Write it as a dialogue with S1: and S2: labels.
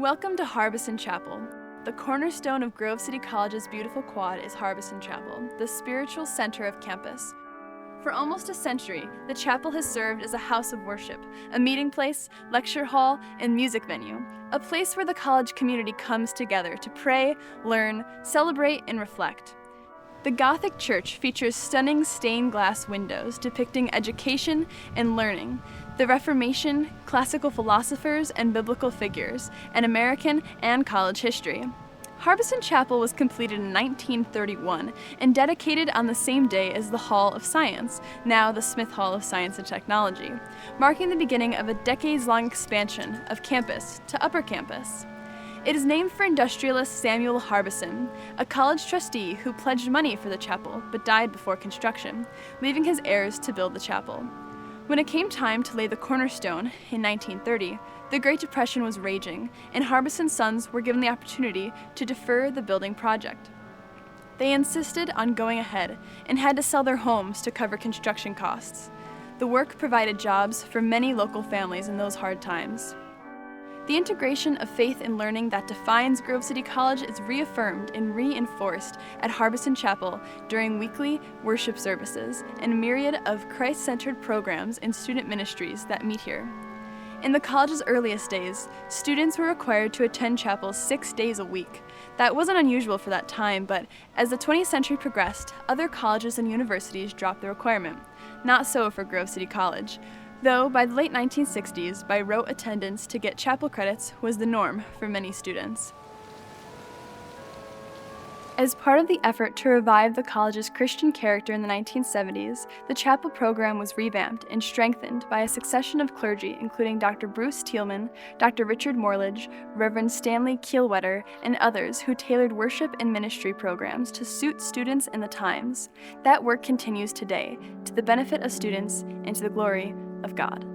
S1: Welcome to Harbison Chapel. The cornerstone of Grove City College's beautiful quad is Harbison Chapel, the spiritual center of campus. For almost a century, the chapel has served as a house of worship, a meeting place, lecture hall, and music venue, a place where the college community comes together to pray, learn, celebrate, and reflect. The Gothic church features stunning stained glass windows depicting education and learning, the Reformation, classical philosophers and biblical figures, and American and college history. Harbison Chapel was completed in 1931 and dedicated on the same day as the Hall of Science, now the Smith Hall of Science and Technology, marking the beginning of a decades-long expansion of campus to upper campus. It is named for industrialist Samuel Harbison, a college trustee who pledged money for the chapel but died before construction, leaving his heirs to build the chapel. When it came time to lay the cornerstone in 1930, the Great Depression was raging, and Harbison's sons were given the opportunity to defer the building project. They insisted on going ahead and had to sell their homes to cover construction costs. The work provided jobs for many local families in those hard times. The integration of faith and learning that defines Grove City College is reaffirmed and reinforced at Harbison Chapel during weekly worship services and a myriad of Christ-centered programs and student ministries that meet here. In the college's earliest days, students were required to attend chapel 6 days a week. That wasn't unusual for that time, but as the 20th century progressed, other colleges and universities dropped the requirement. Not so for Grove City College, though by the late 1960s, by rote attendance to get chapel credits was the norm for many students. As part of the effort to revive the college's Christian character in the 1970s, the chapel program was revamped and strengthened by a succession of clergy including Dr. Bruce Thielman, Dr. Richard Morledge, Reverend Stanley Kielwetter, and others who tailored worship and ministry programs to suit students and the times. That work continues today, to the benefit of students and to the glory of God.